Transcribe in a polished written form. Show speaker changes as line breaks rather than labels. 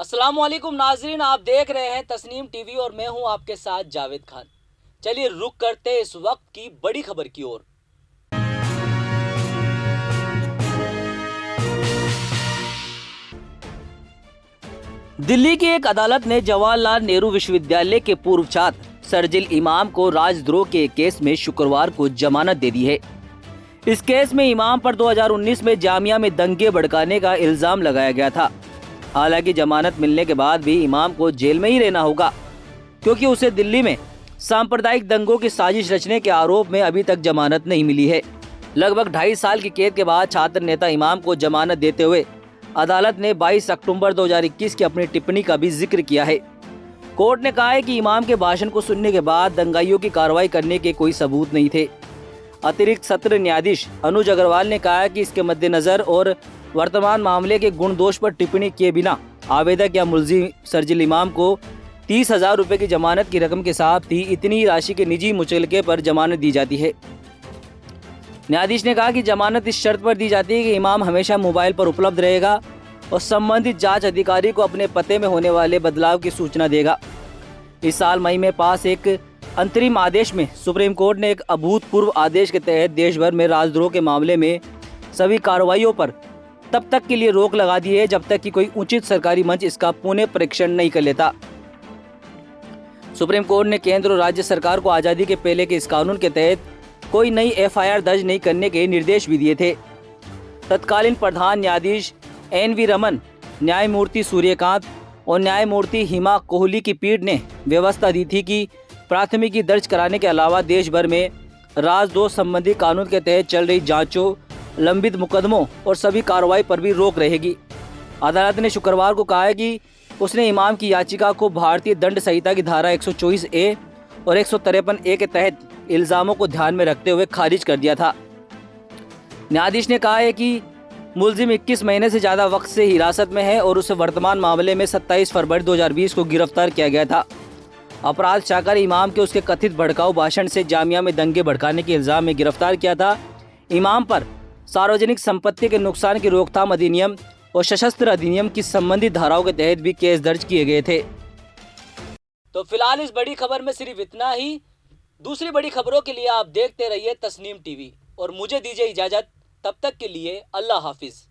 अस्सलाम वालेकुम नाजरीन, आप देख रहे हैं तस्नीम टीवी और मैं हूं आपके साथ जावेद खान। चलिए रुक करते हैं इस वक्त की बड़ी खबर की ओर। दिल्ली की एक अदालत ने जवाहरलाल नेहरू विश्वविद्यालय के पूर्व छात्र शरजील इमाम को राजद्रोह के केस में शुक्रवार को जमानत दे दी है। इस केस में इमाम पर 2019 में जामिया में दंगे भड़काने का इल्जाम लगाया गया था। हालांकि जमानत मिलने के बाद भी इमाम को जेल में ही रहना होगा, क्योंकि उसे दिल्ली में सांप्रदायिक दंगों की साजिश रचने के आरोप में अभी तक जमानत नहीं मिली है। लगभग 2.5 साल की कैद के बाद छात्र नेता इमाम को जमानत देते हुए अदालत ने 22 अक्टूबर 2021 की अपनी टिप्पणी का भी जिक्र किया है। कोर्ट ने कहा है कि इमाम के भाषण को सुनने के बाद दंगाइयों की कार्रवाई करने के कोई सबूत नहीं थे। अतिरिक्त सत्र न्यायाधीश अनुज अग्रवाल ने कहा कि इसके मद्देनजर और वर्तमान मामले के गुण दोष पर टिप्पणी किए बिना आवेदक या मुलजिम शरजील इमाम को 30,000 रुपये की जमानत की रकम के साथ ही इतनी राशि के निजी मुचलके पर जमानत दी जाती है। न्यायाधीश ने कहा कि जमानत इस शर्त पर दी जाती है कि इमाम हमेशा मोबाइल पर उपलब्ध रहेगा और संबंधित जांच अधिकारी को अपने पते में होने वाले बदलाव की सूचना देगा। इस साल मई में पास एक अंतरिम आदेश में सुप्रीम कोर्ट ने एक अभूतपूर्व आदेश के तहत देश भर में राजद्रोह के मामले में सभी कार्रवाइयों पर तब तक के लिए रोक लगा दी है जब तक कि कोई उचित सरकारी मंच इसका पुनः परीक्षण नहीं कर लेता। सुप्रीम कोर्ट ने केंद्र और राज्य सरकार को आज़ादी के पहले के इस कानून के तहत कोई नई एफआईआर दर्ज नहीं करने के निर्देश भी दिए थे। तत्कालीन प्रधान न्यायाधीश NV रमन, न्यायमूर्ति सूर्यकांत और न्यायमूर्ति हिमा कोहली की पीठ ने व्यवस्था दी थी कि प्राथमिकी दर्ज कराने के अलावा देश भर में राजद्रोह संबंधी कानून के तहत चल रही जांचों, लंबित मुकदमों और सभी कार्रवाई पर भी रोक रहेगी। अदालत ने शुक्रवार को कहा है कि उसने इमाम की याचिका को भारतीय दंड संहिता की धारा 124A और 153A के तहत इल्जामों को ध्यान में रखते हुए खारिज कर दिया था। न्यायाधीश ने कहा है कि मुलजिम 21 महीने से ज़्यादा वक्त से हिरासत में है और उसे वर्तमान मामले में 27 फरवरी 2020 को गिरफ्तार किया गया था। अपराध शाखा इमाम के उसके कथित भड़काऊ भाषण से जामिया में दंगे भड़काने के इल्जाम में गिरफ्तार किया था। इमाम पर सार्वजनिक संपत्ति के नुकसान की रोकथाम अधिनियम और सशस्त्र अधिनियम की संबंधित धाराओं के तहत भी केस दर्ज किए गए थे। तो फिलहाल इस बड़ी खबर में सिर्फ इतना ही। दूसरी बड़ी खबरों के लिए आप देखते रहिए तस्नीम टीवी और मुझे दीजिए इजाजत। तब तक के लिए अल्लाह हाफिज।